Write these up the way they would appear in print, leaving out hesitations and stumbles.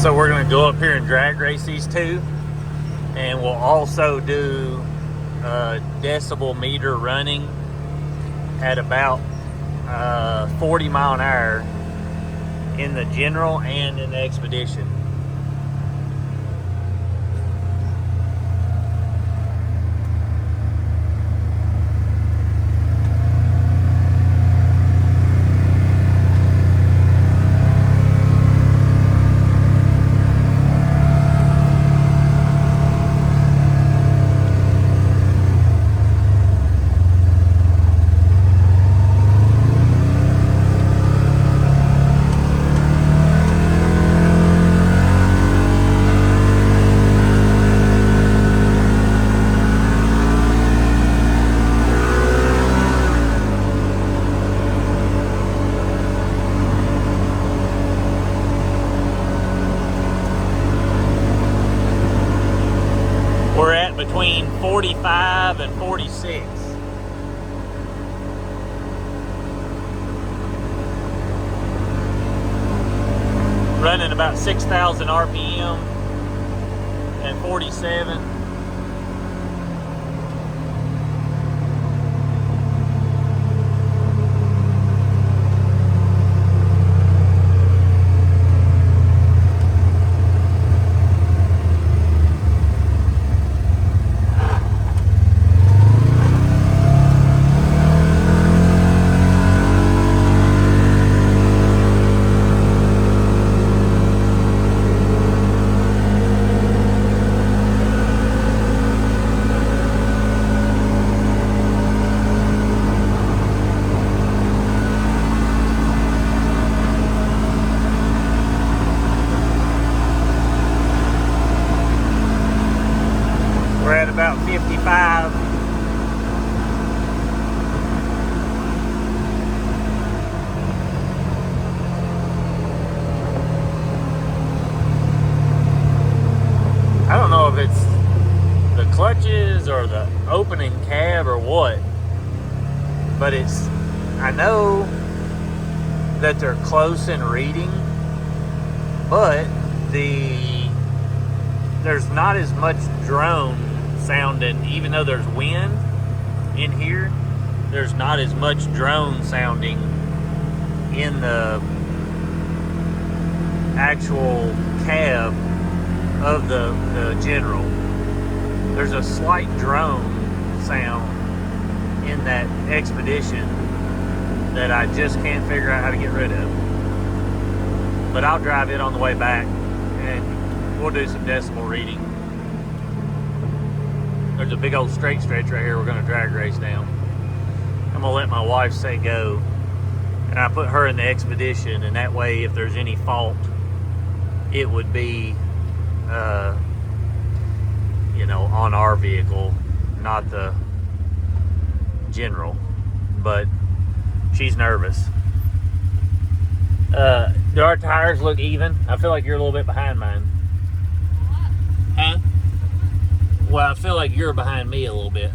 So we're going to go up here and drag race these two, and we'll also do decibel meter running at about 40 mile an hour in the general and in the expedition. We're at between 45 and 46. Running about 6,000 RPM and 47. We're at about 55. I don't know if it's the clutches or the opening cab or what, but I know that they're close in reading, but there's not as much drone sounding, even though there's wind in here, there's not as much drone sounding in the actual cab of the general. There's a slight drone sound in that expedition that I just can't figure out how to get rid of. But I'll drive it on the way back and we'll do some decibel reading. There's a big old straight stretch right here we're going to drag race down. I'm going to let my wife say go. And I put her in the expedition, and that way if there's any fault, it would be, on our vehicle, not the general. But she's nervous. Do our tires look even? I feel like you're a little bit behind mine. Huh? Well, I feel like you're behind me a little bit.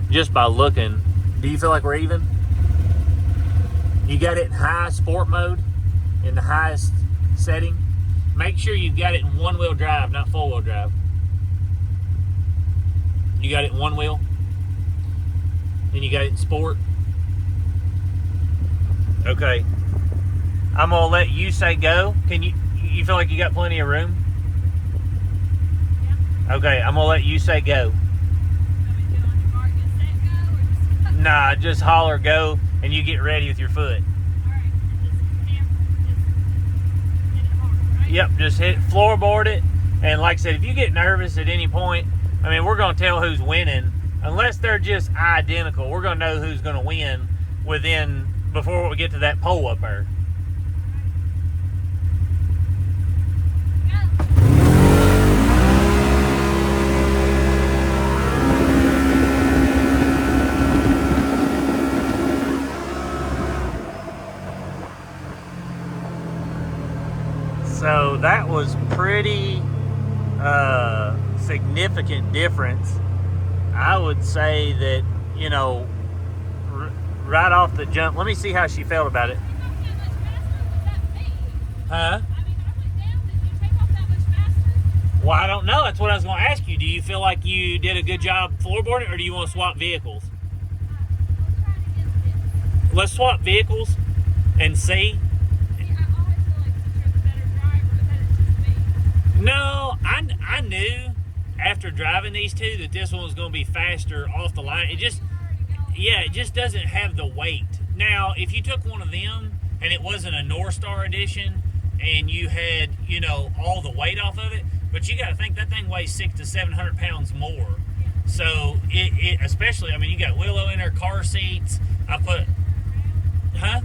Just by looking. Do you feel like we're even? You got it in high sport mode, in the highest setting. Make sure you got it in one-wheel drive, not four-wheel drive. You got it in one wheel? And you got it in sport? Okay. I'm gonna let you say go. Can you feel like you got plenty of room? Yeah. Okay, I'm gonna let you say go. Nah, just holler go and you get ready with your foot. Alright, just hit it hard, right? Yep, just floorboard it. And like I said, if you get nervous at any point, I mean, we're gonna tell who's winning. Unless they're just identical, we're gonna know who's gonna win before we get to that pole up there. So that was pretty significant difference. I would say that, right off the jump. Let me see how she felt about it. Huh? Huh? I mean, I went down. Did you take off that much Well, I don't know. That's what I was going to ask you. Do you feel like you did a good job floorboarding, or do you want to swap vehicles? We'll try to get this. Let's swap vehicles and see. See, I always feel like since you're the better driver, that it's just me. No, I knew after driving these two that this one was going to be faster off the line. It just, yeah, it just doesn't have the weight. Now, if you took one of them and it wasn't a North Star edition and you had, you know, all the weight off of it, but you got to think that thing weighs 600 to 700 pounds more. So it especially, I mean, you got Willow in there, car seats. I put, huh?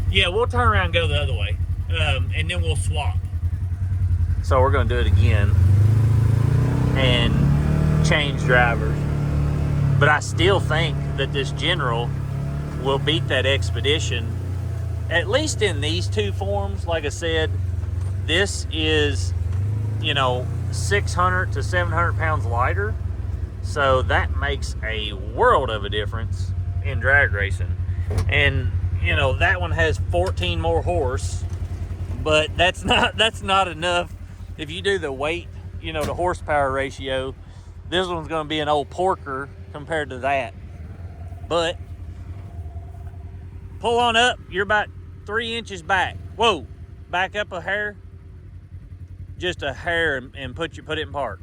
Yeah, we'll turn around and go the other way, and then we'll swap. So we're going to do it again and change drivers. But I still think that this General will beat that Expedition, at least in these two forms. Like I said, this is, you know, 600 to 700 pounds lighter. So that makes a world of a difference in drag racing. And, you know, that one has 14 more horse, but that's not enough. If you do the weight, you know, the horsepower ratio, this one's going to be an old porker compared to that. But pull on up. You're about 3 inches back. Whoa, back up a hair. Just a hair, and put it in park.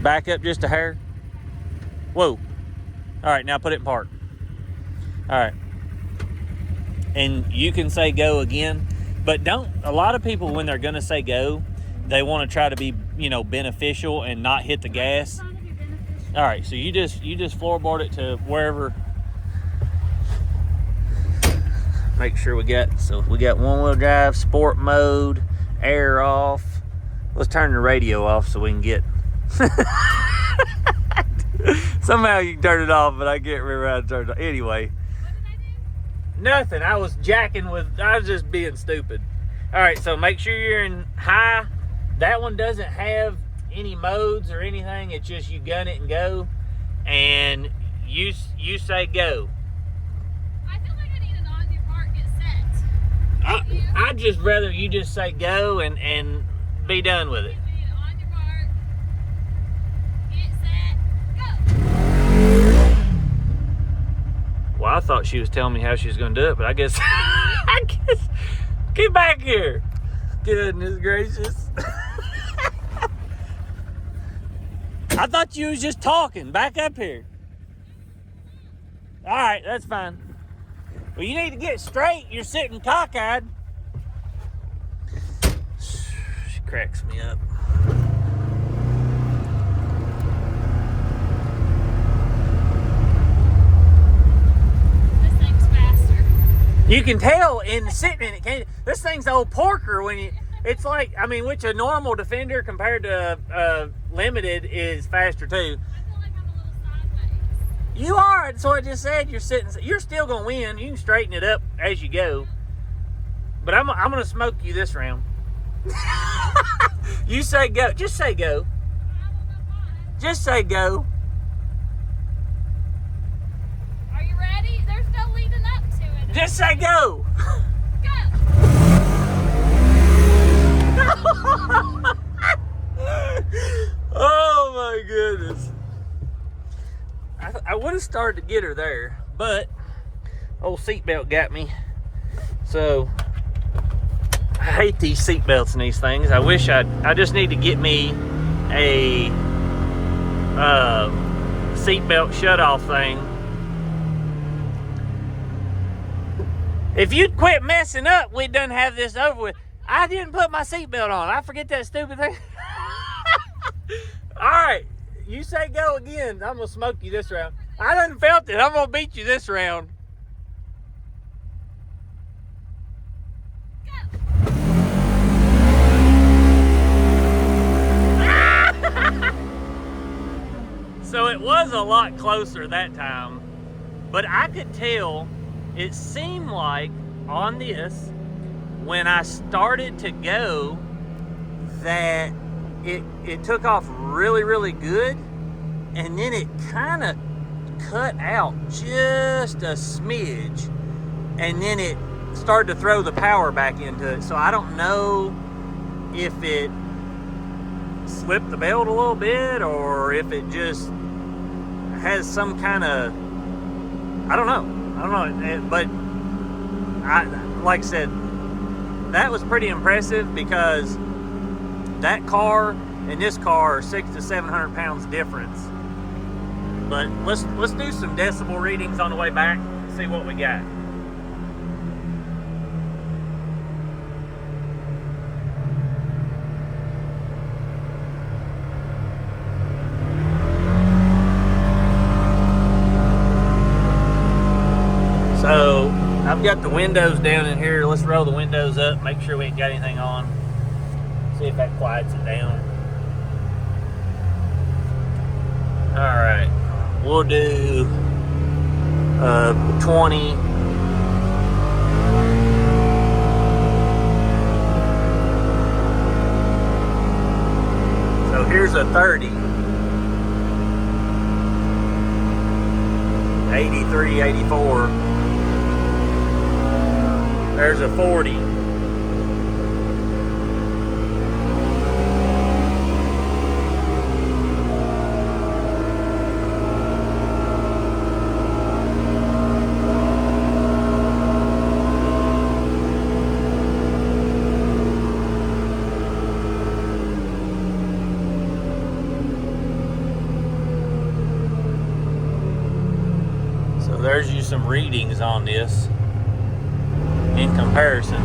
Back up just a hair. Whoa. All right, now put it in park. All right. And you can say go again, but don't, a lot of people when they're gonna say go, they want to try to be, you know, beneficial and not hit the gas. All right, so you just floorboard it to wherever. Make sure we got one-wheel drive, sport mode, air off. Let's turn the radio off so we can get. Somehow you can turn it off, but I can't remember how to turn it off. Anyway. Nothing. I was just being stupid. All right, so make sure you're in high. That one doesn't have any modes or anything. It's just you gun it and go. And you say go. I feel like I need an on your mark, get set. I'd just rather you just say go and be done with it. We need on your mark, get set, go. Well, I thought she was telling me how she was going to do it, but I guess, get back here. Goodness gracious. I thought you was just talking. Back up here. All right, that's fine. Well, you need to get straight. You're sitting cockeyed. She cracks me up. You can tell in sitting in it. This thing's the old porker when you. It's like, I mean, which a normal Defender compared to Limited is faster too. I feel like I'm a little sideways. You are. That's what I just said. You're sitting. You're still gonna win. You can straighten it up as you go. But I'm gonna smoke you this round. You say go. Just say go. I don't know why. Just say go. Are you ready? There's no leading up to it. Just say go. Go. Oh my goodness. I would have started to get her there, but old seatbelt got me. So I hate these seatbelts and these things. I just need to get me a seatbelt shut-off thing. If you'd quit messing up, we'd done have this over with. I didn't put my seatbelt on. I forget that stupid thing. All right, you say go again. I'm gonna smoke you this round. I done felt it. I'm gonna beat you this round. So it was a lot closer that time, but I could tell. It seemed like on this, when I started to go, that it took off really, really good, and then it kind of cut out just a smidge, and then it started to throw the power back into it. So I don't know if it slipped the belt a little bit or if it just has some kind of, I don't know. But like I said, that was pretty impressive because that car and this car are 600 to 700 pounds difference. But let's do some decibel readings on the way back and see what we got. So I've got the windows down in here. Let's roll the windows up, make sure we ain't got anything on. See if that quiets it down. All right, we'll do 20. So here's a 30. 83, 84. There's a 40. So there's you some readings on this in comparison.